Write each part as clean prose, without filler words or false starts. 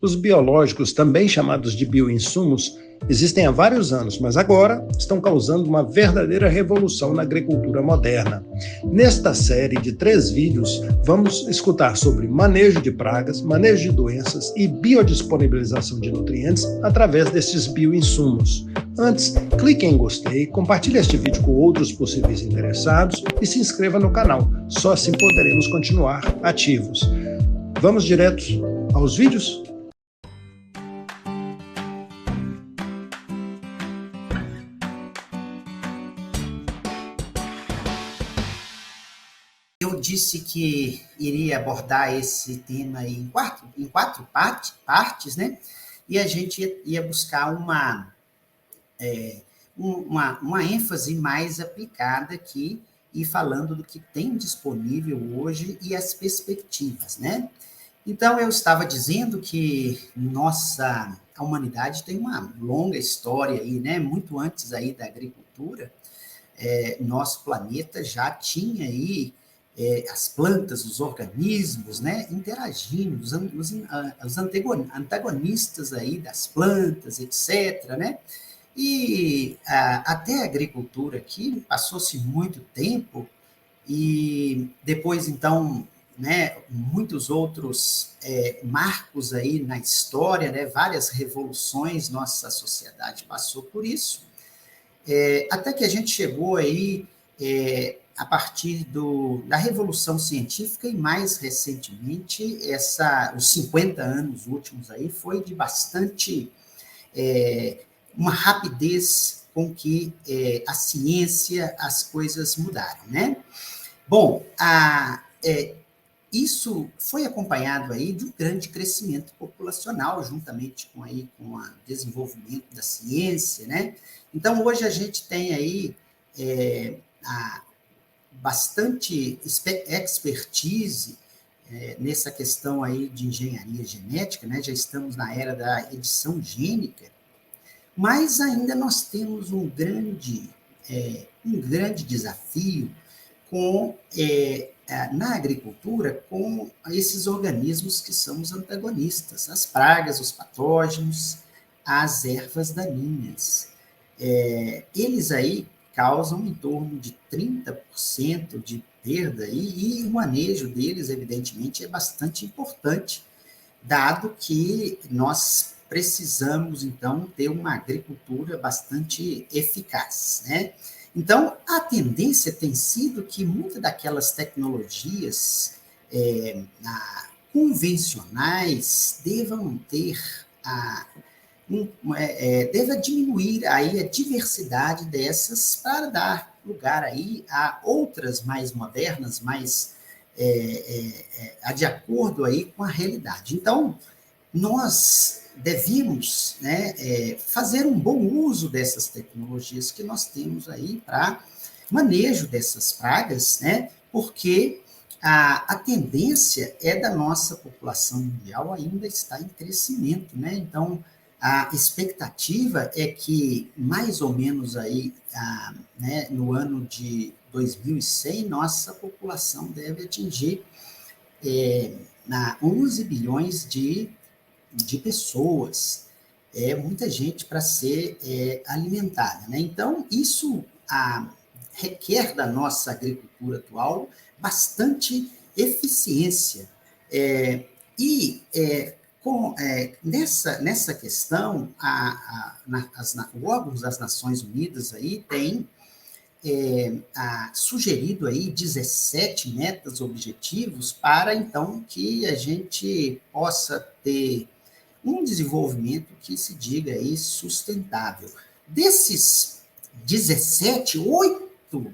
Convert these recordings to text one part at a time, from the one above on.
Os biológicos, também chamados de bioinsumos, existem há vários anos, mas agora estão causando uma verdadeira revolução na agricultura moderna. Nesta série de 3 vídeos, vamos escutar sobre manejo de pragas, manejo de doenças e biodisponibilização de nutrientes através desses bioinsumos. Antes, clique em gostei, compartilhe este vídeo com outros possíveis interessados e se inscreva no canal. Só assim poderemos continuar ativos. Vamos direto aos vídeos? Eu disse que iria abordar esse tema em quatro partes, né? E a gente ia buscar uma ênfase mais aplicada aqui e falando do que tem disponível hoje e as perspectivas, né? Então, eu estava dizendo que a humanidade tem uma longa história aí, né? Muito antes aí da agricultura, nosso planeta já tinha aí as plantas, os organismos, né, interagindo, os antagonistas aí das plantas, etc., né? E até a agricultura aqui passou-se muito tempo e depois, então, né, muitos outros marcos aí na história, né, várias revoluções, nossa sociedade passou por isso, até que a gente chegou aí a partir da Revolução Científica e, mais recentemente, os 50 anos últimos aí, foi de bastante uma rapidez com que a ciência, as coisas mudaram, né? Bom, isso foi acompanhado aí de um grande crescimento populacional, juntamente com o desenvolvimento da ciência, né? Então, hoje a gente tem aí bastante expertise nessa questão aí de engenharia genética, né? Já estamos na era da edição gênica, mas ainda nós temos um grande desafio na agricultura com esses organismos que são os antagonistas, as pragas, os patógenos, as ervas daninhas. Eles aí causam em torno de 30% de perda e o manejo deles, evidentemente, é bastante importante, dado que nós precisamos, então, ter uma agricultura bastante eficaz, né? Então, a tendência tem sido que muitas daquelas tecnologias convencionais devam deva diminuir aí a diversidade dessas para dar lugar aí a outras mais modernas, mais de acordo aí com a realidade. Então, nós devíamos, né, fazer um bom uso dessas tecnologias que nós temos aí para manejo dessas pragas, né, porque a tendência da nossa população mundial ainda está em crescimento, né? Então, a expectativa é que, mais ou menos aí, né, no ano de 2100, nossa população deve atingir 11 bilhões de pessoas. É muita gente para ser alimentada, né? Então, isso requer da nossa agricultura atual bastante eficiência. Nessa questão, o órgão das Nações Unidas aí tem sugerido aí 17 metas objetivos para, então, que a gente possa ter um desenvolvimento que se diga aí sustentável. Desses 17, 8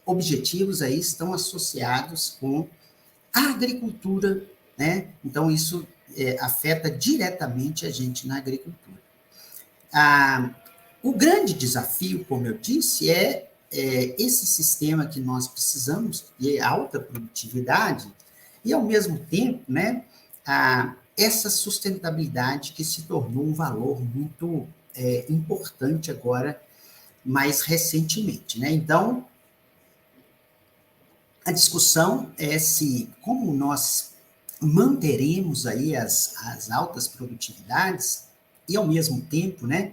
objetivos aí estão associados com a agricultura, né? Então, isso afeta diretamente a gente na agricultura. O grande desafio, como eu disse, esse sistema que nós precisamos, de alta produtividade, e, ao mesmo tempo, né, essa sustentabilidade que se tornou um valor muito importante agora, mais recentemente, né? Então, a discussão é se, como nós manteremos aí as altas produtividades e, ao mesmo tempo, né,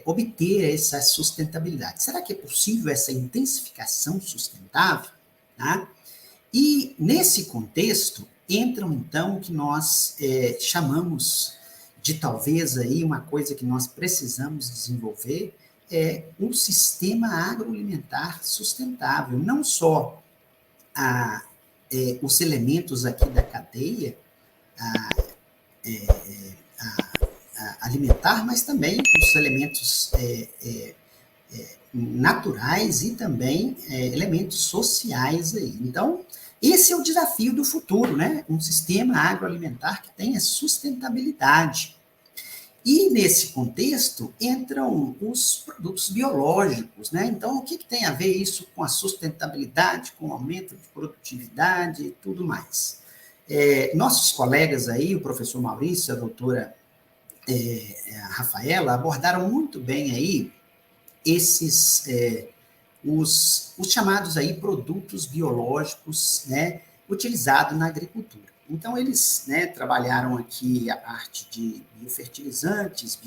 obter essa sustentabilidade. Será que é possível essa intensificação sustentável? Tá? E, nesse contexto, entram, então, o que nós chamamos de, talvez, aí, uma coisa que nós precisamos desenvolver, um sistema agroalimentar sustentável, não só os elementos aqui da cadeia alimentar, mas também os elementos naturais e também elementos sociais aí. Então, esse é o desafio do futuro, né? Um sistema agroalimentar que tenha sustentabilidade. E, nesse contexto, entram os produtos biológicos, né? Então, o que tem a ver isso com a sustentabilidade, com o aumento de produtividade e tudo mais? Nossos colegas aí, o professor Maurício, a doutora a Rafaela, abordaram muito bem aí esses, os chamados aí produtos biológicos, né, utilizados na agricultura. Então, eles, né, trabalharam aqui a parte de biofertilizantes,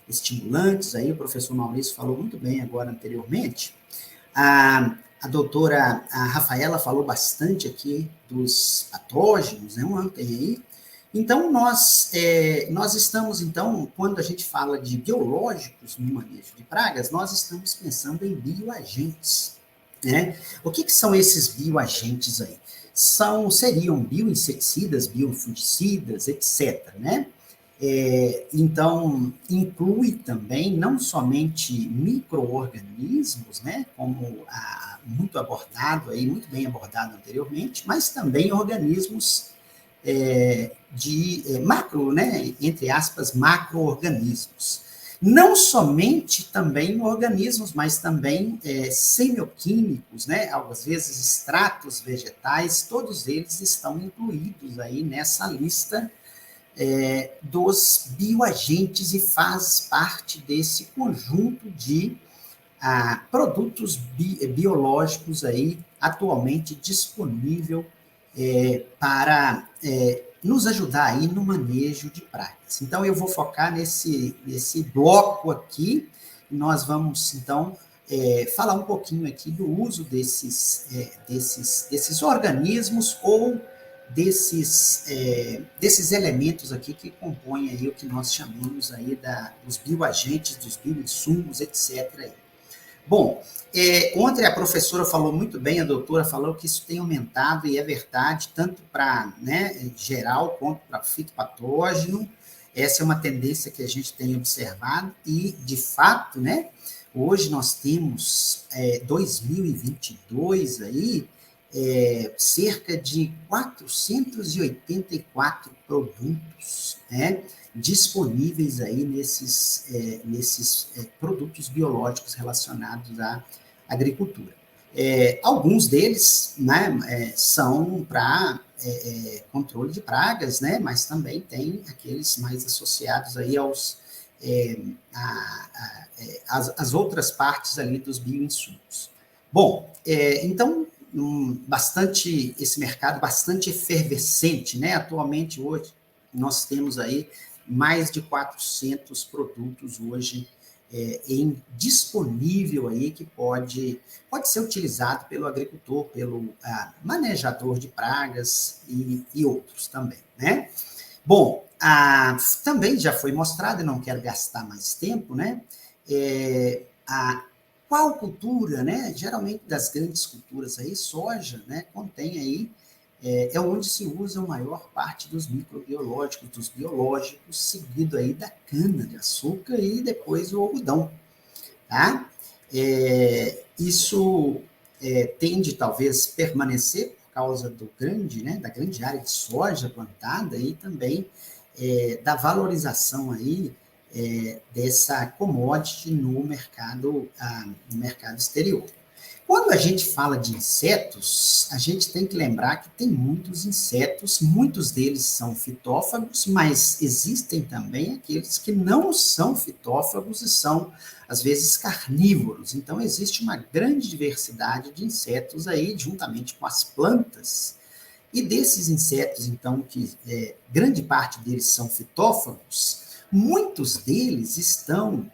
estimulantes, aí o professor Maurício falou muito bem agora anteriormente. A doutora Rafaela falou bastante aqui dos patógenos, né, ontem aí. Então, nós estamos, então, quando a gente fala de biológicos no manejo de pragas, nós estamos pensando em bioagentes, né? O que são esses bioagentes aí? Seriam bioinseticidas, biofungicidas, etc., né? Então, inclui também não somente micro-organismos, né, como muito abordado aí, muito bem abordado anteriormente, mas também organismos macro, né, entre aspas, macro-organismos. Não somente também organismos, mas também semioquímicos, né, às vezes extratos vegetais, todos eles estão incluídos aí nessa lista dos bioagentes e faz parte desse conjunto de produtos biológicos aí atualmente disponível para nos ajudar aí no manejo de pragas. Então, eu vou focar nesse bloco aqui, e nós vamos, então, falar um pouquinho aqui do uso desses organismos ou desses elementos aqui que compõem aí o que nós chamamos aí dos bioagentes, dos bioinsumos, etc. Aí. Bom, ontem a professora falou muito bem, a doutora falou que isso tem aumentado, e é verdade, tanto para geral quanto para fitopatógeno. Essa é uma tendência que a gente tem observado e, de fato, né, hoje nós temos 2022 aí, cerca de 484 produtos, né, disponíveis aí nesses produtos biológicos relacionados à agricultura. Alguns deles, né, são para controle de pragas, né, mas também tem aqueles mais associados aí às outras partes ali dos bioinsumos. Bom, então, esse mercado bastante efervescente, né? Atualmente, hoje, nós temos aí mais de 400 produtos hoje disponível aí, que pode ser utilizado pelo agricultor, pelo manejador de pragas e outros também, né? Bom, também já foi mostrado, e não quero gastar mais tempo, né? Qual cultura, né? Geralmente das grandes culturas aí, soja, né? Contém aí, onde se usa a maior parte dos microbiológicos, dos biológicos, seguido aí da cana-de-açúcar e depois o algodão, tá? Isso tende, talvez, permanecer por causa da grande área de soja plantada e também da valorização aí dessa commodity no mercado exterior. Quando a gente fala de insetos, a gente tem que lembrar que tem muitos insetos, muitos deles são fitófagos, mas existem também aqueles que não são fitófagos e são, às vezes, carnívoros. Então, existe uma grande diversidade de insetos aí, juntamente com as plantas, E desses insetos, então, que grande parte deles são fitófagos, muitos deles estão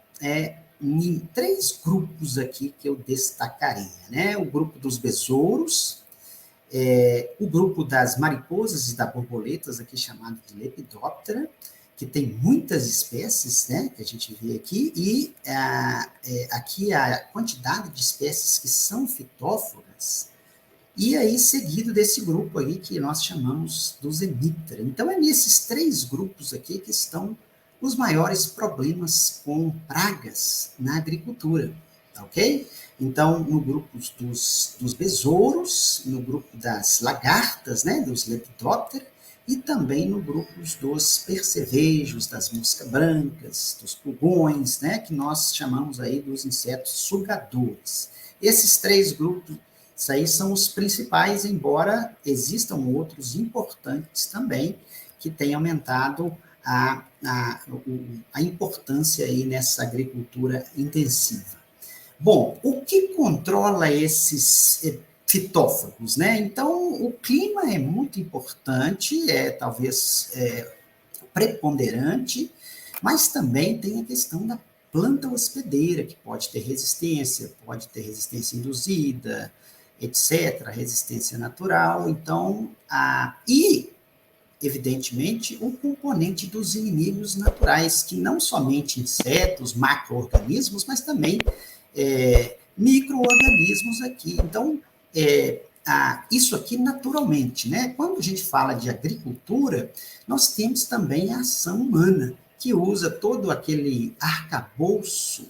em 3 grupos aqui que eu destacaria, né? O grupo dos besouros, o grupo das mariposas e das borboletas, aqui chamado de Lepidoptera, que tem muitas espécies, né, que a gente vê aqui, e aqui a quantidade de espécies que são fitófagas, e aí seguido desse grupo aí que nós chamamos dos hemíptera. Então, é nesses 3 grupos aqui que estão os maiores problemas com pragas na agricultura, tá ok? Então, no grupo dos besouros, no grupo das lagartas, né, dos Lepidoptera, e também no grupo dos percevejos, das moscas brancas, dos pulgões, né, que nós chamamos aí dos insetos sugadores. Esses 3 grupos, isso aí são os principais, embora existam outros importantes também, que têm aumentado a importância aí nessa agricultura intensiva. Bom, o que controla esses fitófagos, né? Então, o clima é muito importante, talvez preponderante, mas também tem a questão da planta hospedeira, que pode ter resistência induzida, etc., resistência natural. Então, evidentemente, o componente dos inimigos naturais, que não somente insetos, macro-organismos, mas também micro-organismos aqui. Então, isso aqui naturalmente, né? Quando a gente fala de agricultura, nós temos também a ação humana, que usa todo aquele arcabouço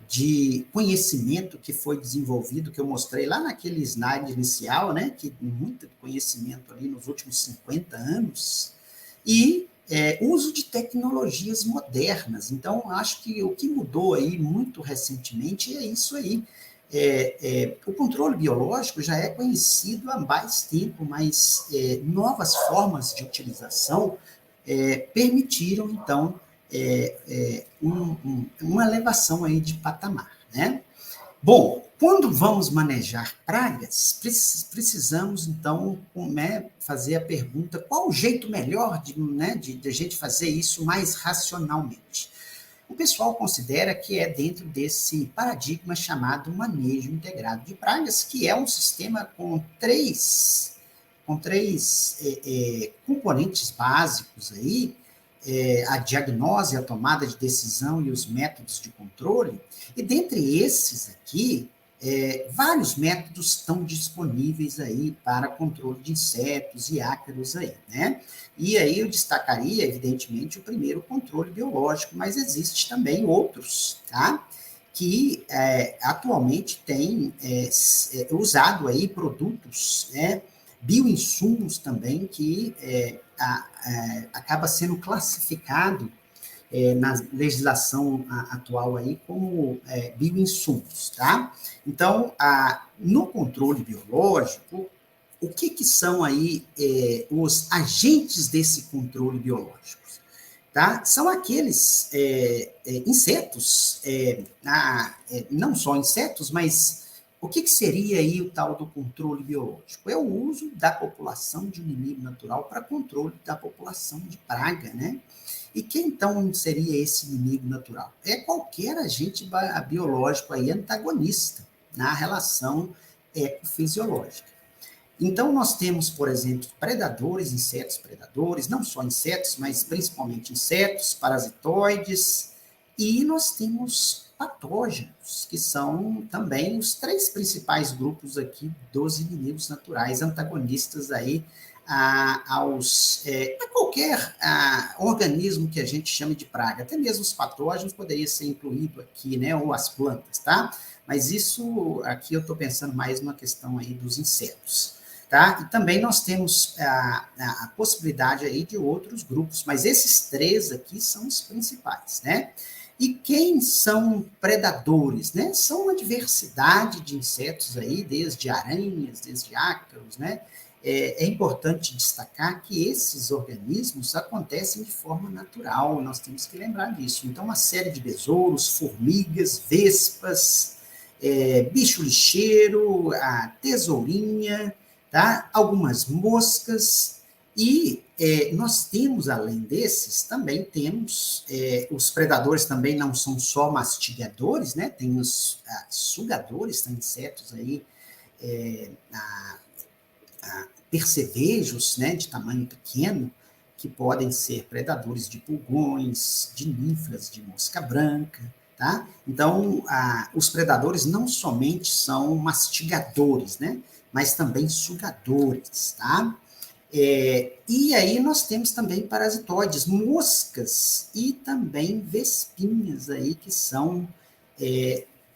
de conhecimento que foi desenvolvido, que eu mostrei lá naquele slide inicial, né? Que muito conhecimento ali nos últimos 50 anos, e uso de tecnologias modernas. Então, acho que o que mudou aí muito recentemente é isso aí. O controle biológico já é conhecido há mais tempo, mas novas formas de utilização permitiram, então, uma elevação aí de patamar, né? Bom, quando vamos manejar pragas, precisamos, então, fazer a pergunta, qual o jeito melhor de a gente fazer isso mais racionalmente? O pessoal considera que é dentro desse paradigma chamado manejo integrado de pragas, que é um sistema com três componentes básicos aí, a diagnose, a tomada de decisão e os métodos de controle, e dentre esses aqui, vários métodos estão disponíveis aí para controle de insetos e ácaros aí, né? E aí eu destacaria, evidentemente, o primeiro, controle biológico, mas existe também outros, tá? Que atualmente têm usado aí produtos, né? Bioinsumos também, que acaba sendo classificado na legislação atual aí como bioinsumos, tá? Então, no controle biológico, o que são aí os agentes desse controle biológico? Tá? São aqueles insetos, não só insetos, mas o que seria aí o tal do controle biológico? É o uso da população de um inimigo natural para controle da população de praga, né? E quem então seria esse inimigo natural? É qualquer agente biológico aí antagonista na relação ecofisiológica. Então, nós temos, por exemplo, predadores, insetos predadores, não só insetos, mas principalmente insetos, parasitoides, e nós temos patógenos, que são também os 3 principais grupos aqui dos inimigos naturais, antagonistas aí a qualquer organismo que a gente chame de praga. Até mesmo os patógenos poderiam ser incluídos aqui, né, ou as plantas, tá? Mas isso aqui eu estou pensando mais numa questão aí dos insetos. Tá? E também nós temos a possibilidade aí de outros grupos, mas esses 3 aqui são os principais, né? E quem são predadores, né? São uma diversidade de insetos aí, desde aranhas, desde ácaros, né? É importante destacar que esses organismos acontecem de forma natural, nós temos que lembrar disso. Então, uma série de besouros, formigas, vespas, bicho lixeiro, a tesourinha, tá? Algumas moscas, e nós temos, além desses, também temos, os predadores também não são só mastigadores, né? Tem os sugadores, tem insetos aí, percevejos, né, de tamanho pequeno, que podem ser predadores de pulgões, de ninfas, de mosca branca, tá? Então, os predadores não somente são mastigadores, né, mas também sugadores, tá? E aí nós temos também parasitoides, moscas e também vespinhas aí, que são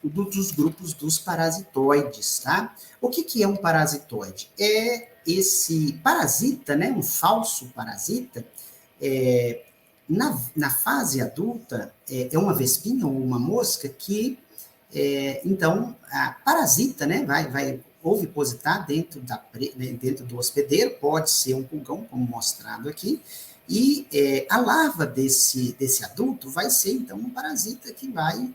dos grupos dos parasitoides, tá? O que é um parasitoide? É esse parasita, né, um falso parasita, na fase adulta, é uma vespinha ou uma mosca que, então, a parasita, né, vai ovipositar dentro do hospedeiro, pode ser um pulgão, como mostrado aqui, e a larva desse adulto vai ser, então, um parasita que vai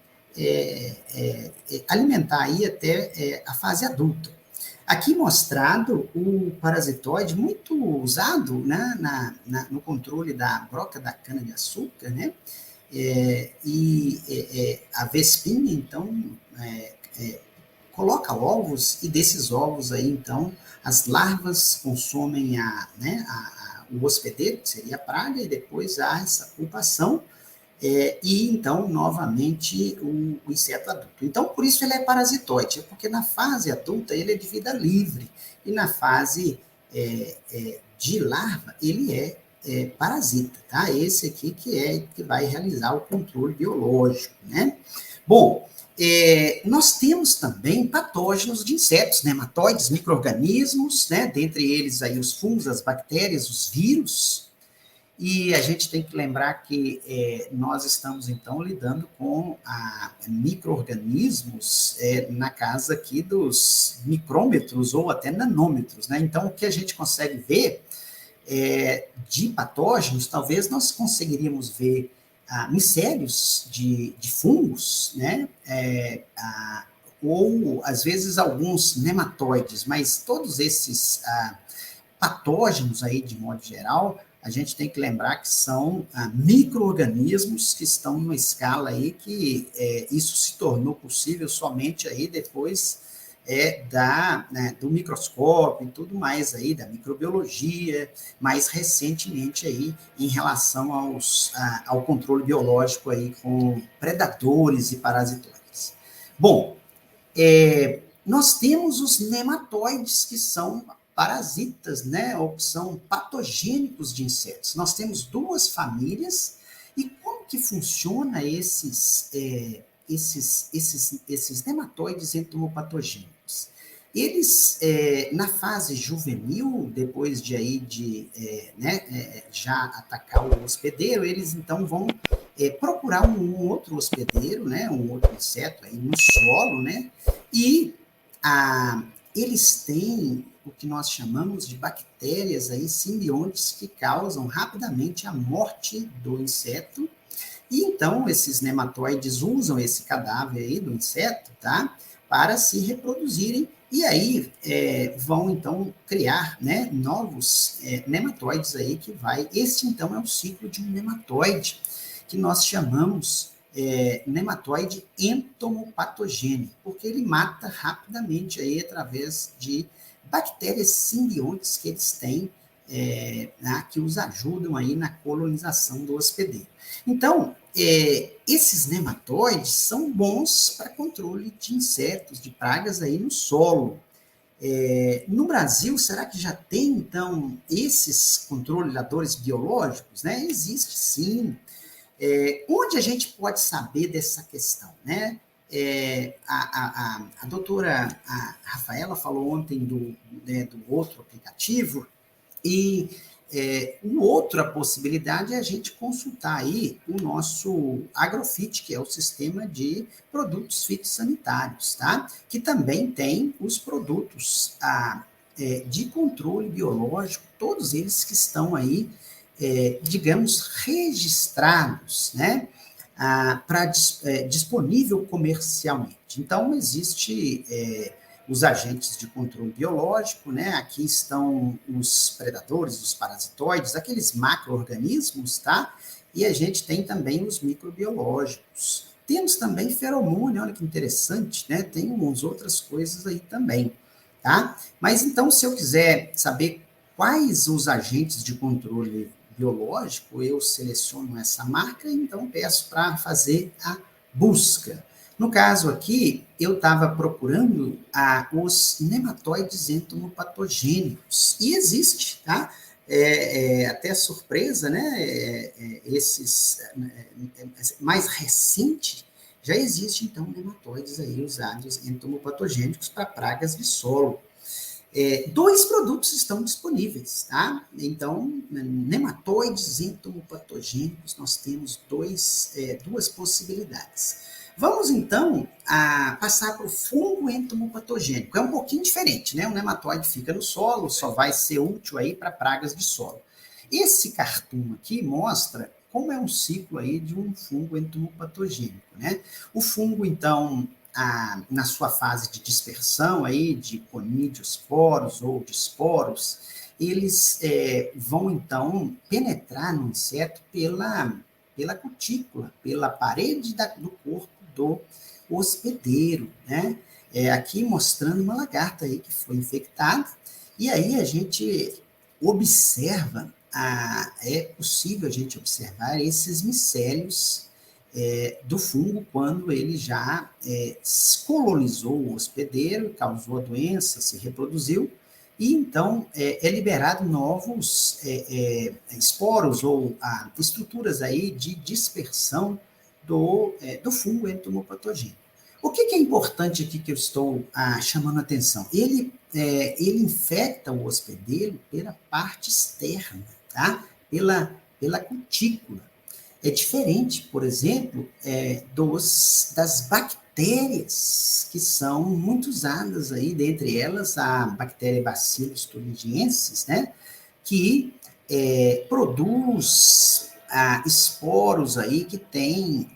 alimentar aí até a fase adulta. Aqui mostrado o parasitoide muito usado, né, no controle da broca da cana-de-açúcar, né? A vespinha, então, coloca ovos, e desses ovos aí, então, as larvas consomem o hospedeiro, que seria a praga, e depois há essa pupação, e então, novamente, o inseto adulto. Então, por isso ele é parasitoide, porque na fase adulta ele é de vida livre, e na fase de larva ele é parasita, tá? Esse aqui que vai realizar o controle biológico, né? Bom, nós temos também patógenos de insetos, nematóides, micro-organismos, né? Dentre eles aí os fungos, as bactérias, os vírus. E a gente tem que lembrar que nós estamos, então, lidando com micro-organismos na casa aqui dos micrômetros ou até nanômetros, né? Então, o que a gente consegue ver de patógenos, talvez nós conseguiríamos ver micélios de fungos, né? Ou, às vezes, alguns nematóides, mas todos esses patógenos aí, de modo geral, a gente tem que lembrar que são micro-organismos que estão numa escala aí que isso se tornou possível somente aí depois do microscópio e tudo mais aí, da microbiologia, mais recentemente aí em relação ao controle biológico aí com predadores e parasitoides. Bom, nós temos os nematóides, que são parasitas, né, ou que são patogênicos de insetos. Nós temos duas famílias, e como que funciona esses nematóides entomopatogênicos? Eles, na fase juvenil, depois já atacar o hospedeiro, eles então vão procurar um outro hospedeiro, né, um outro inseto aí no solo, né, e eles têm o que nós chamamos de bactérias aí, simbiontes, que causam rapidamente a morte do inseto. E então esses nematóides usam esse cadáver aí do inseto, tá, para se reproduzirem, e aí vão então criar, né, novos nematóides aí esse então é o ciclo de um nematóide, que nós chamamos nematóide entomopatogênico, porque ele mata rapidamente aí através de bactérias simbiontes que eles têm, que os ajudam aí na colonização do hospedeiro. Então, esses nematóides são bons para controle de insetos, de pragas aí no solo. No Brasil, será que já tem, então, esses controladores biológicos? Né? Existe, sim. Onde a gente pode saber dessa questão, né? A doutora Rafaela falou ontem do outro aplicativo, e uma outra possibilidade é a gente consultar aí o nosso Agrofit, que é o sistema de produtos fitossanitários, tá? Que também tem os produtos de controle biológico, todos eles que estão aí, digamos, registrados, né, disponível comercialmente. Então, existe os agentes de controle biológico, né? Aqui estão os predadores, os parasitoides, aqueles macro-organismos, tá? E a gente tem também os microbiológicos. Temos também feromônio, olha que interessante, né? Tem umas outras coisas aí também, tá? Mas então, se eu quiser saber quais os agentes de controle biológico, eu seleciono essa marca e então peço para fazer a busca. No caso aqui, eu estava procurando os nematóides entomopatogênicos, e existe, tá? Até surpresa, né? Mais recente, já existe, então, nematóides aí usados entomopatogênicos para pragas de solo. 2 produtos estão disponíveis, tá? Então, nematóides entomopatogênicos, nós temos duas possibilidades. Vamos, então, passar para o fungo entomopatogênico. É um pouquinho diferente, né? O nematóide fica no solo, só vai ser útil aí para pragas de solo. Esse cartoon aqui mostra como é um ciclo aí de um fungo entomopatogênico, né? O fungo, então, na sua fase de dispersão aí de conidiosporos ou de esporos, eles vão, então, penetrar no inseto pela cutícula, pela parede do corpo do hospedeiro, né? Aqui mostrando uma lagarta aí que foi infectada, e aí a gente observa, é possível a gente observar esses micélios do fungo quando ele já colonizou o hospedeiro, causou a doença, se reproduziu, e então é liberado novos esporos ou estruturas aí de dispersão do fungo entomopatogênico. O que é importante aqui que eu estou chamando a atenção? Ele infecta o hospedeiro pela parte externa, tá? Pela cutícula. É diferente, por exemplo, das bactérias, que são muito usadas aí, dentre elas a bactéria Bacillus thuringiensis, né? Que produz esporos aí que tem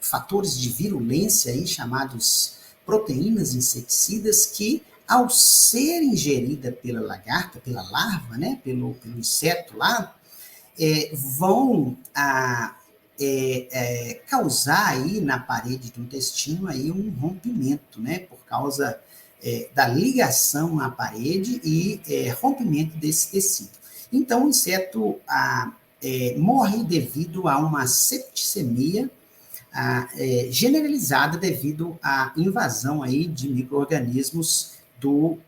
fatores de virulência aí, chamados proteínas inseticidas, que, ao ser ingerida pela lagarta, pela larva, né, pelo inseto lá, vão causar aí na parede do intestino aí um rompimento, né, por causa da ligação à parede e rompimento desse tecido. Então, o inseto morre devido a uma septicemia generalizada devido à invasão aí de micro-organismos do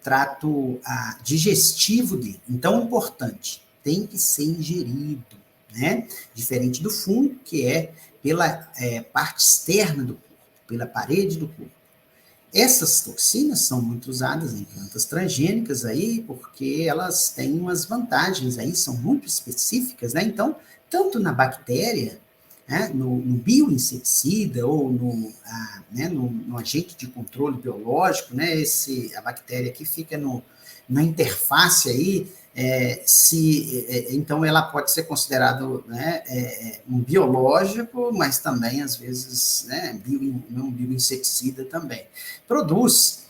trato digestivo dele. Então, importante, tem que ser ingerido, né? Diferente do fungo, que é pela parte externa do corpo, pela parede do corpo. Essas toxinas são muito usadas em plantas transgênicas aí, porque elas têm umas vantagens aí, são muito específicas, né? Então, tanto na bactéria, né, no bioinseticida ou no agente de controle biológico, né, a bactéria que fica na interface aí, então ela pode ser considerada, né, um biológico, mas também, às vezes, né, um bioinseticida também. Produz,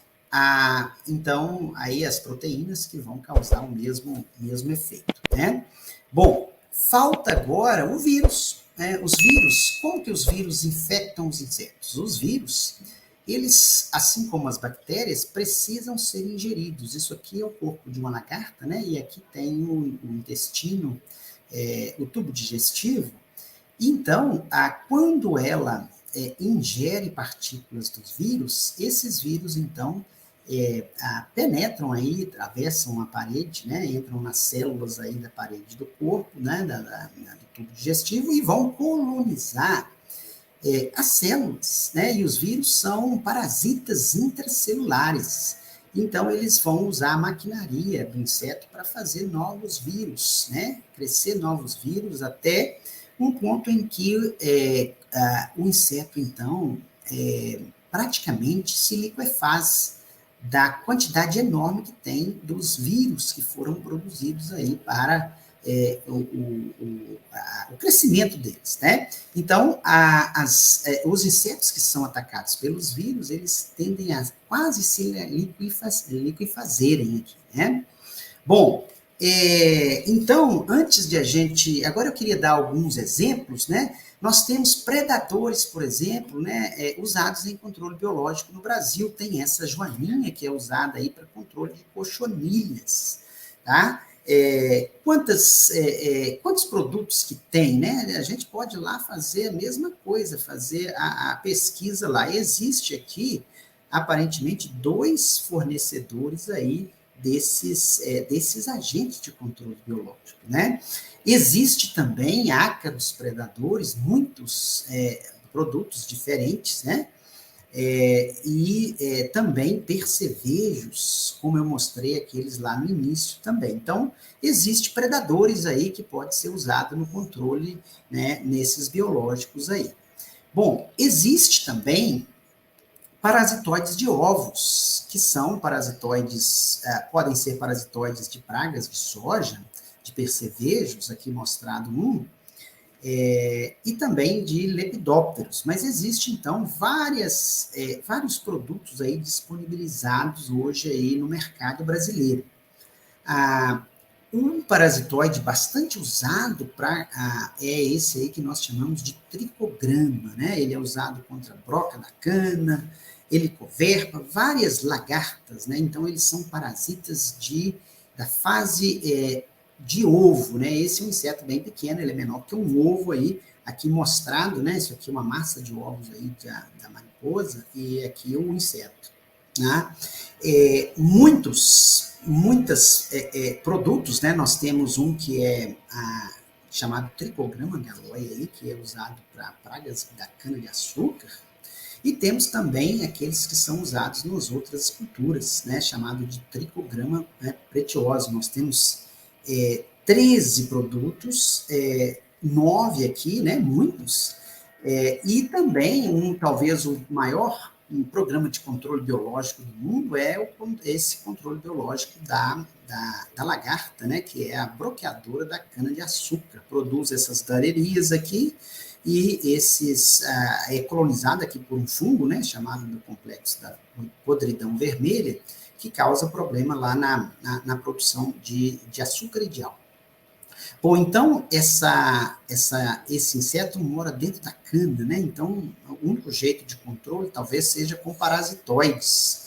então, aí as proteínas que vão causar o mesmo efeito, né? Bom, falta agora o vírus. Os vírus, como que os vírus infectam os insetos? Os vírus, eles, assim como as bactérias, precisam ser ingeridos. Isso aqui é o corpo de uma lagarta, né? E aqui tem o intestino, o tubo digestivo. Então, quando ela ingere partículas dos vírus, esses vírus, então, penetram aí, atravessam a parede, né? Entram nas células aí da parede do corpo, né? Do tubo digestivo, e vão colonizar as células, né? E os vírus são parasitas intracelulares. Então, eles vão usar a maquinaria do inseto para fazer novos vírus, né? Crescer novos vírus até um ponto em que o inseto, então, praticamente se liquefaz da quantidade enorme que tem dos vírus que foram produzidos aí para o crescimento deles, né? Então, os insetos que são atacados pelos vírus, eles tendem a quase se liquefazerem aqui, né? Bom, então, antes de a gente... Agora eu queria dar alguns exemplos, né? Nós temos predadores, por exemplo, né, usados em controle biológico no Brasil. Tem essa joaninha que é usada aí para controle de cochonilhas, tá? Quantos produtos que tem, né? A gente pode ir lá fazer a mesma coisa, fazer a pesquisa lá. Existe aqui, aparentemente, 2 fornecedores aí desses agentes de controle biológico, né? Existe também ácaros predadores, muitos produtos diferentes, né? Também percevejos, como eu mostrei aqueles lá no início também. Então, existem predadores aí que pode ser usado no controle, né, nesses biológicos aí. Bom, existe também parasitoides de ovos, que são parasitoides, podem ser parasitoides de pragas de soja, de percevejos, aqui mostrado e também de lepidópteros. Mas existe, então, vários produtos aí disponibilizados hoje aí no mercado brasileiro. Um parasitoide bastante usado é esse aí que nós chamamos de tricograma, né? Ele é usado contra a broca da cana, helicoverpa, várias lagartas, né? Então, eles são parasitas da fase de ovo, né? Esse é um inseto bem pequeno, ele é menor que um ovo aí, aqui mostrado, né? Isso aqui é uma massa de ovos aí da mariposa, e aqui o inseto, né? Muitos produtos, né? Nós temos um que é chamado tricograma galloia, aí, que é usado para pragas da cana-de-açúcar, e temos também aqueles que são usados nas outras culturas, né? Chamado de tricograma pretioso. Nós temos 13 produtos, 9 aqui, né? Muitos, e também talvez o maior programa de controle biológico do mundo esse controle biológico da lagarta, né, que é a broqueadora da cana-de-açúcar. Produz essas galerias aqui, e é colonizado aqui por um fungo, né, chamado do complexo da podridão vermelha, que causa problema lá na produção de açúcar e de álcool. Bom, então, esse inseto mora dentro da cana, né? Então, o único jeito de controle talvez seja com parasitoides.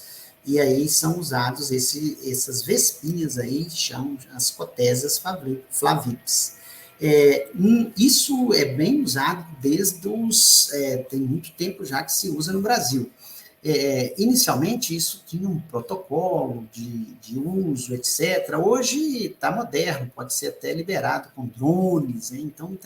E aí são usados essas vespinhas aí, chamam as Cotesias flavipes. Isso é bem usado tem muito tempo já que se usa no Brasil. Inicialmente, isso tinha um protocolo de uso, etc. Hoje está moderno, pode ser até liberado com drones, né? Então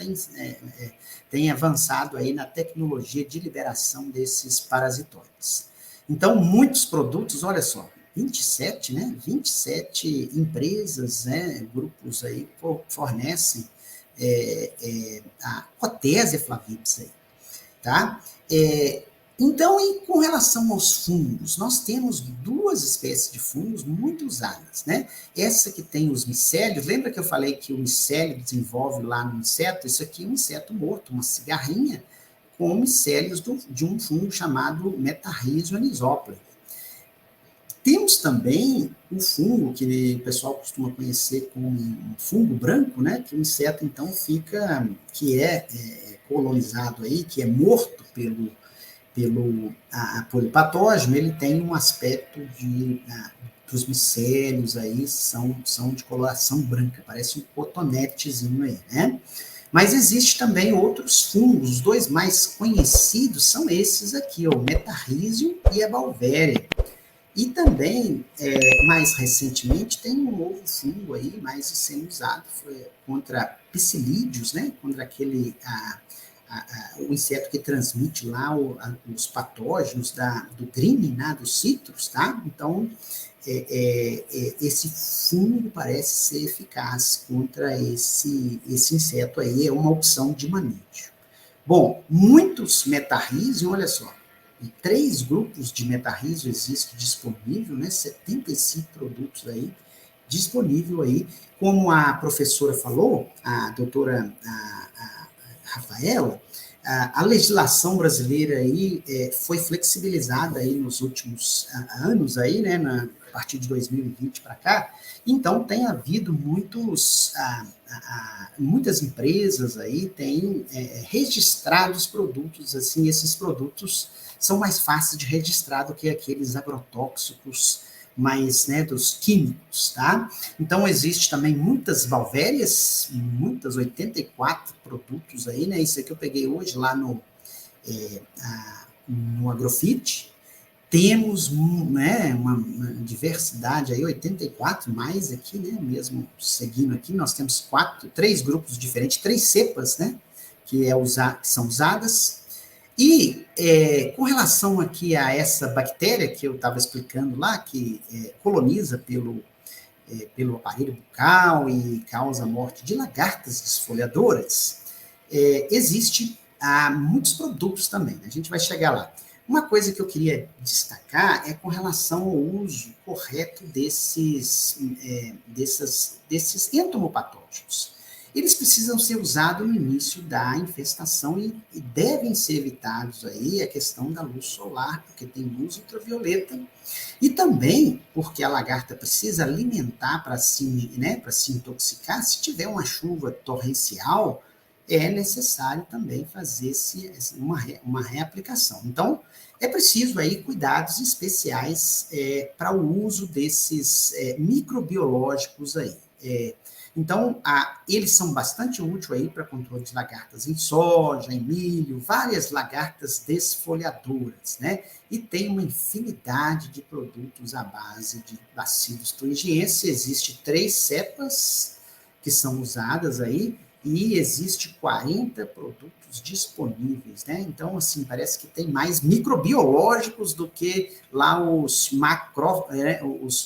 tem avançado aí na tecnologia de liberação desses parasitoides. Então, muitos produtos, olha só, 27, né? 27 empresas, né? Grupos aí fornecem a Cotesia flavipes aí, tá? Então, e com relação aos fungos, nós temos 2 espécies de fungos muito usadas, né? Essa que tem os micélios, lembra que eu falei que o micélio desenvolve lá no inseto? Isso aqui é um inseto morto, uma cigarrinha com micélios de um fungo chamado Metarrhizium anisoplen. Temos também um fungo que o pessoal costuma conhecer como um fungo branco, né? Que o inseto, então, que é colonizado aí, que é morto pelo polipatógeno, ele tem um aspecto dos micélios aí, são de coloração branca, parece um cotonetezinho aí, né? Mas existe também outros fungos, os 2 mais conhecidos são esses aqui, o Metarrhizium e a Beauveria. E também, mais recentemente, tem um novo fungo aí, mais sendo usado contra psilídeos, né? Contra aquele... o inseto que transmite lá os patógenos do green, né, dos citros, tá? Então, esse fungo parece ser eficaz contra esse inseto aí, é uma opção de manejo. Bom, muitos Metarrhizium, olha só, 3 grupos de Metarrhizium existem disponíveis, né, 75 produtos aí, disponível aí, como a professora falou, a doutora Rafaela, a legislação brasileira aí foi flexibilizada aí nos últimos anos aí, né, a partir de 2020 para cá. Então tem havido muitas empresas aí têm registrado os produtos, assim, esses produtos são mais fáceis de registrar do que aqueles agrotóxicos mais, né, dos químicos, tá? Então, existe também muitas valvérias, 84 produtos aí, né? Isso aqui eu peguei hoje lá no Agrofit. Temos, né, uma diversidade aí, 84 mais aqui, né? Mesmo seguindo aqui, nós temos 3 grupos diferentes, 3 cepas, né? Que são usadas. E com relação aqui a essa bactéria que eu estava explicando lá, que coloniza pelo aparelho bucal e causa a morte de lagartas desfolhadoras, existe muitos produtos também, né? A gente vai chegar lá. Uma coisa que eu queria destacar é com relação ao uso correto desses entomopatógenos. Eles precisam ser usados no início da infestação e devem ser evitados aí a questão da luz solar, porque tem luz ultravioleta, e também porque a lagarta precisa alimentar para se intoxicar. Se tiver uma chuva torrencial, é necessário também fazer uma reaplicação. Então, é preciso aí cuidados especiais para o uso desses microbiológicos aí. Então, eles são bastante úteis aí para controle de lagartas em soja, em milho, várias lagartas desfolhadoras, né? E tem uma infinidade de produtos à base de Bacillus thuringiensis. Existem 3 cepas que são usadas aí, e existe 40 produtos disponíveis, né? Então, assim, parece que tem mais microbiológicos do que lá os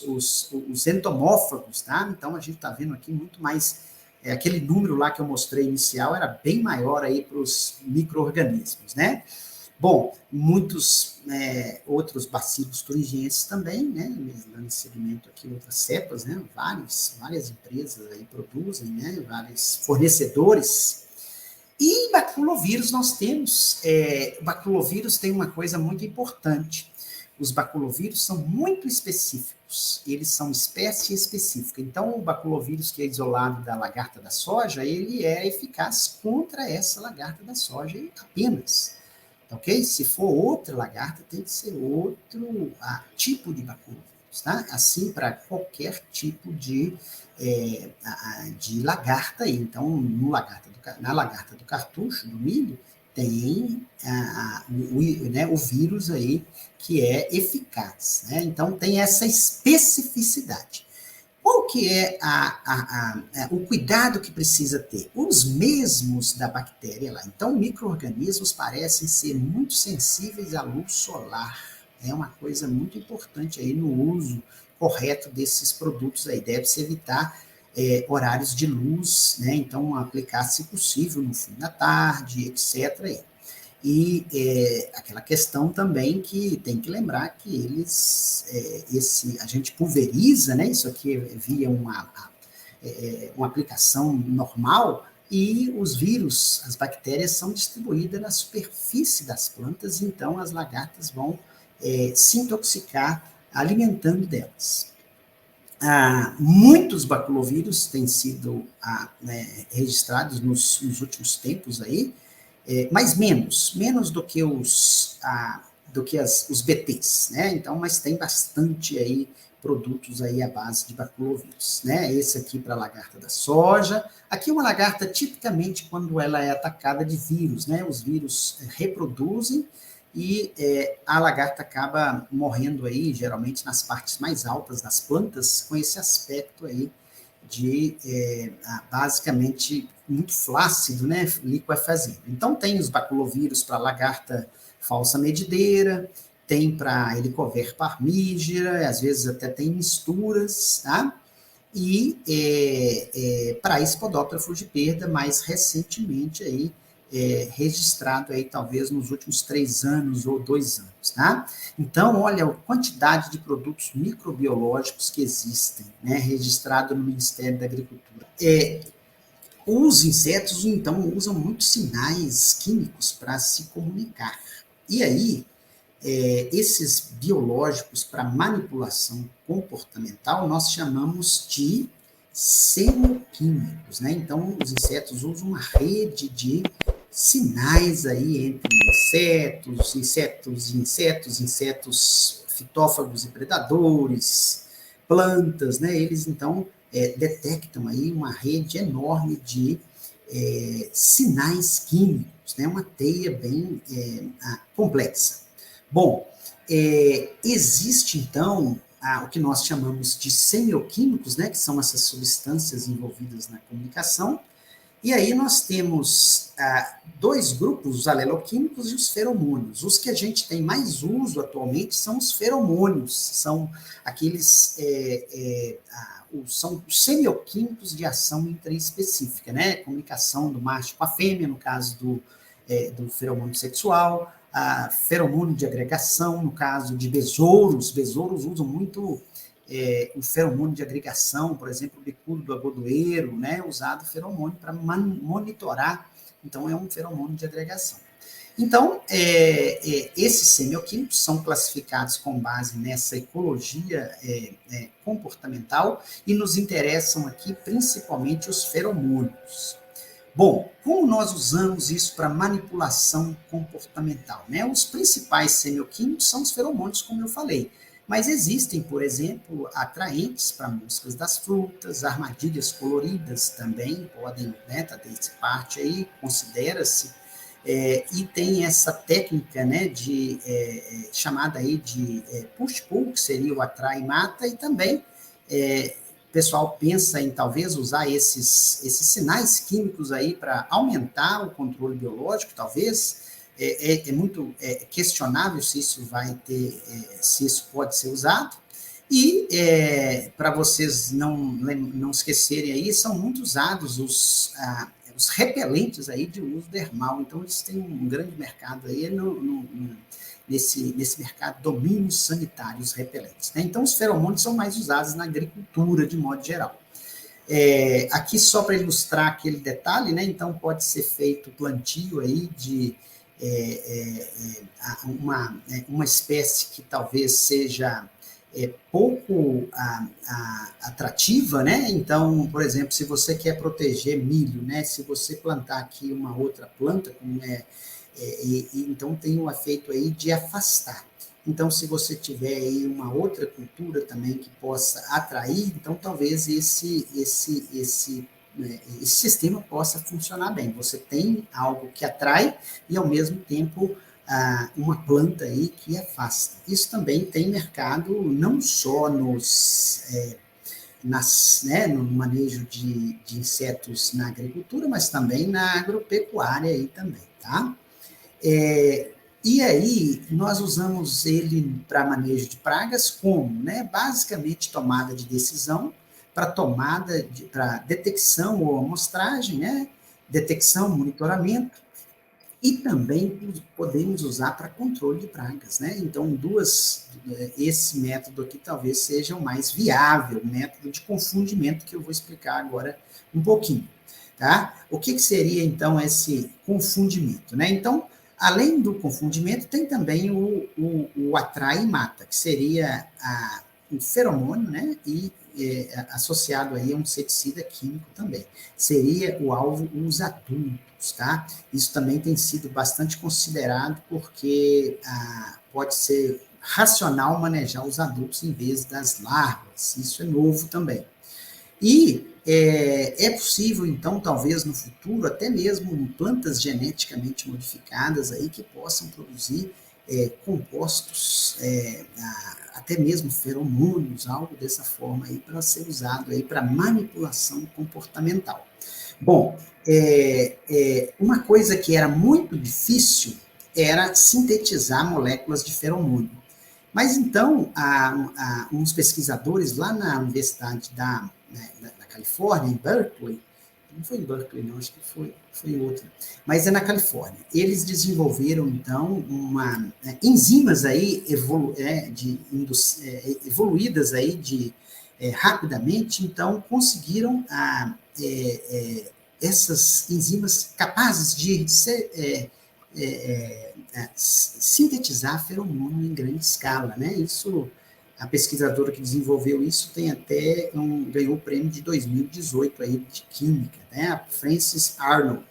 os entomófagos, tá? Então, a gente está vendo aqui muito mais, aquele número lá que eu mostrei inicial era bem maior aí para os micro-organismos, né? Bom, muitos outros bacilos thuringienses também, né, dando seguimento aqui outras cepas, né, várias empresas aí produzem, né, vários fornecedores. E baculovírus nós temos, baculovírus tem uma coisa muito importante, os baculovírus são muito específicos, eles são espécie específica, então o baculovírus que é isolado da lagarta da soja, ele é eficaz contra essa lagarta da soja apenas. Ok? Se for outra lagarta, tem que ser outro tipo de baculovírus, tá? Assim para qualquer tipo de lagarta aí. Então, na lagarta do cartucho, do milho, tem o vírus aí que é eficaz, né? Então, tem essa especificidade. Qual que é o cuidado que precisa ter? Os mesmos da bactéria lá. Então, micro-organismos parecem ser muito sensíveis à luz solar. É uma coisa muito importante aí no uso correto desses produtos aí. Deve-se evitar horários de luz, né? Então, aplicar, se possível, no fim da tarde, etc. aí. E aquela questão também que tem que lembrar que eles, a gente pulveriza, né, isso aqui via uma aplicação normal, e os vírus, as bactérias são distribuídas na superfície das plantas, então as lagartas vão se intoxicar alimentando delas. Muitos baculovírus têm sido registrados nos últimos tempos aí, mas menos do que os BTs, né? Então, mas tem bastante aí produtos aí à base de baculovírus, né? Esse aqui para a lagarta da soja. Aqui uma lagarta, tipicamente, quando ela é atacada de vírus, né? Os vírus reproduzem e a lagarta acaba morrendo aí, geralmente nas partes mais altas das plantas, com esse aspecto aí de, basicamente, muito flácido, né, liquefazendo. Então, tem os baculovírus para lagarta falsa medideira, tem para Helicover parmígera, às vezes até tem misturas, tá? E para Spodoptera frugiperda, mais recentemente aí, registrado aí talvez nos últimos 3 anos ou 2 anos, tá? Então, olha a quantidade de produtos microbiológicos que existem, né, registrado no Ministério da Agricultura. Os insetos, então, usam muitos sinais químicos para se comunicar. E aí, esses biológicos para manipulação comportamental, nós chamamos de semioquímicos, né? Então, os insetos usam uma rede de sinais aí entre insetos fitófagos e predadores, plantas, né? Eles, então, detectam aí uma rede enorme de sinais químicos, né? Uma teia bem complexa. Bom, existe, então, o que nós chamamos de semioquímicos, né, que são essas substâncias envolvidas na comunicação, e aí nós temos 2 grupos, os aleloquímicos e os feromônios. Os que a gente tem mais uso atualmente são os feromônios, são aqueles, são os semioquímicos de ação intraespecífica, né, comunicação do macho com a fêmea, no caso do feromônio sexual, feromônio de agregação, no caso de besouros usam muito o feromônio de agregação, por exemplo, o bicudo do agodoeiro, né, usado feromônio para monitorar, então é um feromônio de agregação. Então, esses semioquímicos são classificados com base nessa ecologia comportamental e nos interessam aqui principalmente os feromônios. Bom, como nós usamos isso para manipulação comportamental, né? Os principais semioquímicos são os feromônios, como eu falei, mas existem, por exemplo, atraentes para moscas das frutas, armadilhas coloridas também podem, né, tá dessa parte aí, considera-se, e tem essa técnica, né, chamada aí de push-pull, que seria o atrai e mata, e também o pessoal pensa em talvez usar esses sinais químicos aí para aumentar o controle biológico, talvez. É muito questionável se isso vai ter, se isso pode ser usado. E, para vocês não esquecerem aí, são muito usados os repelentes aí de uso dermal. Então, eles têm um grande mercado aí nesse mercado de domínios sanitários repelentes, né? Então, os feromônios são mais usados na agricultura, de modo geral. Aqui, só para ilustrar aquele detalhe, né? Então, pode ser feito plantio aí de uma espécie que talvez seja pouco atrativa, né? Então, por exemplo, se você quer proteger milho, né? Se você plantar aqui uma outra planta, como então tem um efeito aí de afastar. Então, se você tiver aí uma outra cultura também que possa atrair, então talvez esse sistema possa funcionar bem. Você tem algo que atrai e, ao mesmo tempo, uma planta aí que afasta. Isso também tem mercado não só no manejo de insetos na agricultura, mas também na agropecuária aí também, tá? E aí, nós usamos ele para manejo de pragas como, né? Basicamente, tomada de decisão, para detecção ou amostragem, né? Detecção, monitoramento, e também podemos usar para controle de pragas, né? Então, esse método aqui talvez seja o mais viável, o método de confundimento, que eu vou explicar agora um pouquinho, tá? O que seria, então, esse confundimento, né? Então, além do confundimento, tem também o atrai e mata, que seria um feromônio, né? E associado aí a um inseticida químico também. Seria o alvo os adultos, tá? Isso também tem sido bastante considerado porque pode ser racional manejar os adultos em vez das larvas. Isso é novo também. E é possível, então, talvez no futuro, até mesmo plantas geneticamente modificadas aí que possam produzir compostos, até mesmo feromônios, algo dessa forma aí, para ser usado aí para manipulação comportamental. Bom, uma coisa que era muito difícil era sintetizar moléculas de feromônio. Mas então, uns pesquisadores lá na Universidade da Califórnia, em Berkeley, não foi em Berkeley, não, acho que foi outra, mas é na Califórnia. Eles desenvolveram, então, enzimas aí evoluídas aí rapidamente, então conseguiram essas enzimas capazes de sintetizar feromônio em grande escala, né? Isso, a pesquisadora que desenvolveu isso ganhou o prêmio de 2018 aí de química, né? A Frances Arnold.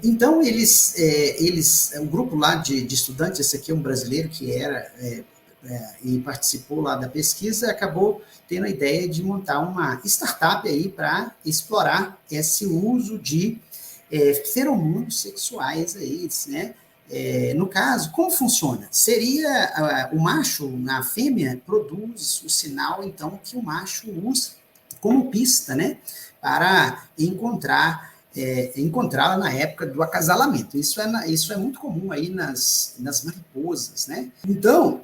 Então, o grupo lá de estudantes, esse aqui é um brasileiro que e participou lá da pesquisa, acabou tendo a ideia de montar uma startup aí para explorar esse uso de feromônios sexuais aí, né? No caso, como funciona? Seria o macho, a fêmea, produz o sinal, então, que o macho usa como pista, né? Para encontrá-la na época do acasalamento. Isso é muito comum aí nas mariposas, né? Então,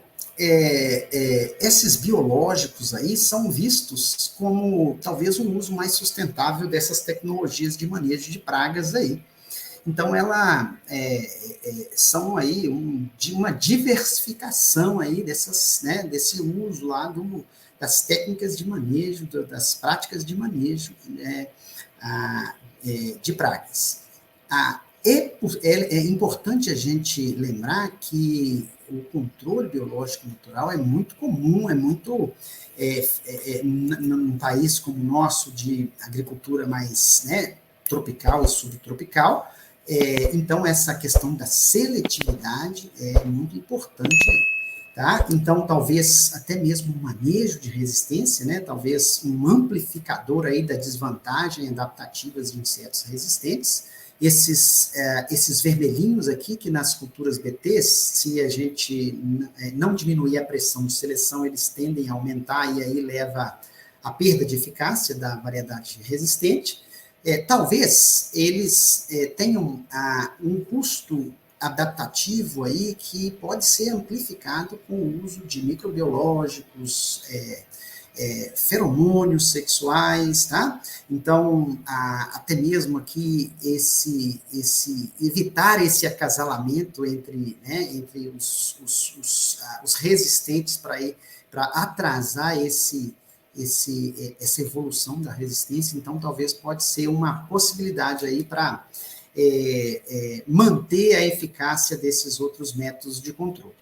esses biológicos aí são vistos como talvez um uso mais sustentável dessas tecnologias de manejo de pragas aí. Então, são aí de uma diversificação aí desse uso lá das técnicas de manejo, das práticas de manejo de pragas. É importante a gente lembrar que o controle biológico natural é muito comum, num país como o nosso, de agricultura mais tropical e subtropical. Então, essa questão da seletividade é muito importante aí, tá? Então, talvez até mesmo um manejo de resistência, né? Talvez um amplificador aí da desvantagem adaptativas de insetos resistentes. Esses vermelhinhos aqui, que nas culturas BTs, se a gente não diminuir a pressão de seleção, eles tendem a aumentar e aí leva à perda de eficácia da variedade resistente. Talvez eles tenham um custo adaptativo aí que pode ser amplificado com o uso de microbiológicos, feromônios sexuais, tá? Então, até mesmo aqui, evitar esse acasalamento entre os resistentes para atrasar essa evolução da resistência. Então, talvez pode ser uma possibilidade aí para manter a eficácia desses outros métodos de controle.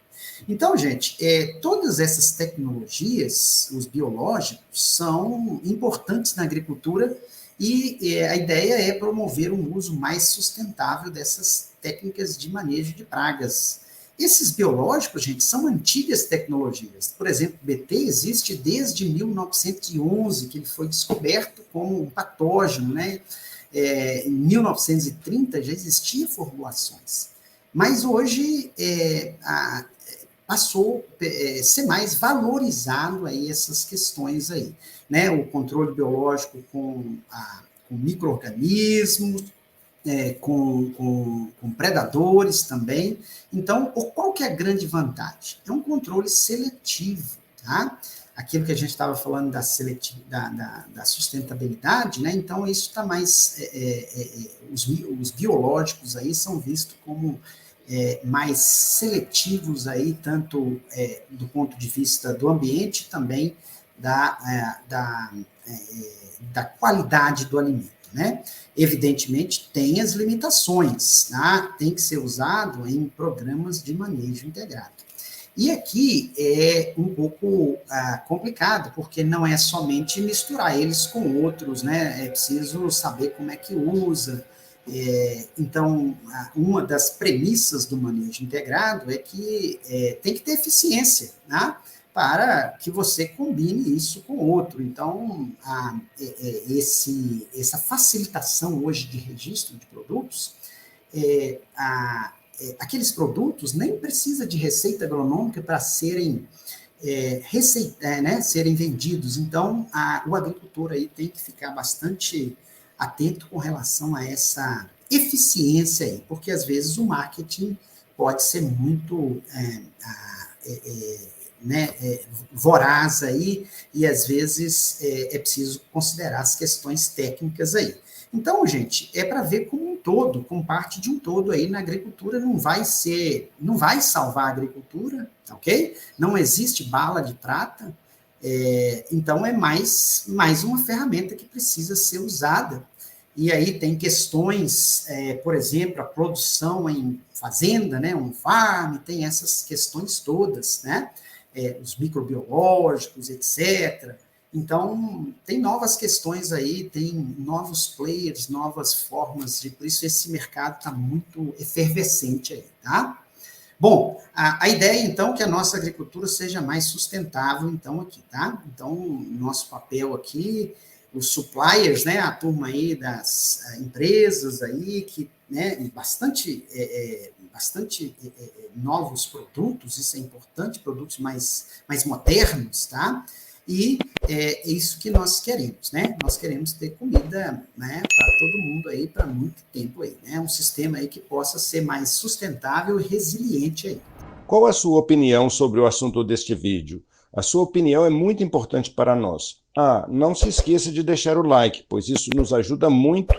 Então, gente, todas essas tecnologias, os biológicos, são importantes na agricultura e a ideia é promover um uso mais sustentável dessas técnicas de manejo de pragas. Esses biológicos, gente, são antigas tecnologias. Por exemplo, o BT existe desde 1911, que ele foi descoberto como um patógeno, né? Em 1930 já existiam formulações, mas hoje passou a ser mais valorizado aí essas questões aí, né? O controle biológico com micro-organismos, com predadores também. Então, qual que é a grande vantagem? É um controle seletivo, tá? Aquilo que a gente estava falando da sustentabilidade, né? Então, isso está mais... os biológicos aí são vistos como mais seletivos aí, tanto do ponto de vista do ambiente, também da qualidade do alimento, né? Evidentemente, tem as limitações, tá? Tem que ser usado em programas de manejo integrado. E aqui é um pouco complicado, porque não é somente misturar eles com outros, né? É preciso saber como é que usa. Então, uma das premissas do manejo integrado é que tem que ter eficiência, né? Para que você combine isso com outro. Então, essa facilitação hoje de registro de produtos, aqueles produtos nem precisa de receita agronômica para serem serem vendidos. Então, o agricultor aí tem que ficar bastante atento com relação a essa eficiência aí, porque às vezes o marketing pode ser muito né, voraz aí, e às vezes é preciso considerar as questões técnicas aí. Então, gente, é para ver como um todo, como parte de um todo aí na agricultura, não vai salvar a agricultura, ok? Não existe bala de prata, então é mais uma ferramenta que precisa ser usada. E aí tem questões, por exemplo, a produção em fazenda, né, um farm, tem essas questões todas, né, os microbiológicos, etc. Então, tem novas questões aí, tem novos players, novas formas por isso esse mercado está muito efervescente aí, tá? Bom, a ideia, então, é que a nossa agricultura seja mais sustentável, então, aqui, tá? Então, nosso papel aqui, os suppliers, né, a turma aí das empresas aí, que, né, bastante novos produtos, isso é importante, produtos mais modernos, tá? E é isso que nós queremos, né? Nós queremos ter comida, né, para todo mundo aí, para muito tempo aí, né? Um sistema aí que possa ser mais sustentável e resiliente aí. Qual a sua opinião sobre o assunto deste vídeo? A sua opinião é muito importante para nós. Não se esqueça de deixar o like, pois isso nos ajuda muito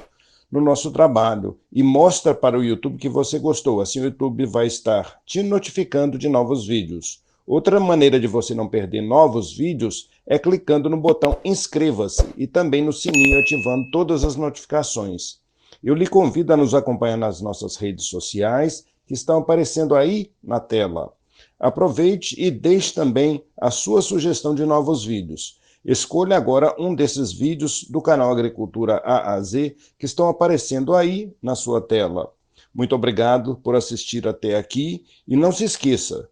no nosso trabalho e mostra para o YouTube que você gostou. Assim o YouTube vai estar te notificando de novos vídeos. Outra maneira de você não perder novos vídeos é clicando no botão inscreva-se e também no sininho ativando todas as notificações. Eu lhe convido a nos acompanhar nas nossas redes sociais que estão aparecendo aí na tela. Aproveite e deixe também a sua sugestão de novos vídeos. Escolha agora um desses vídeos do canal Agricultura A a Z que estão aparecendo aí na sua tela. Muito obrigado por assistir até aqui e não se esqueça,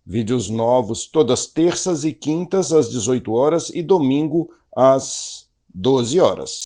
vídeos novos todas terças e quintas às 18 horas e domingo às 12 horas.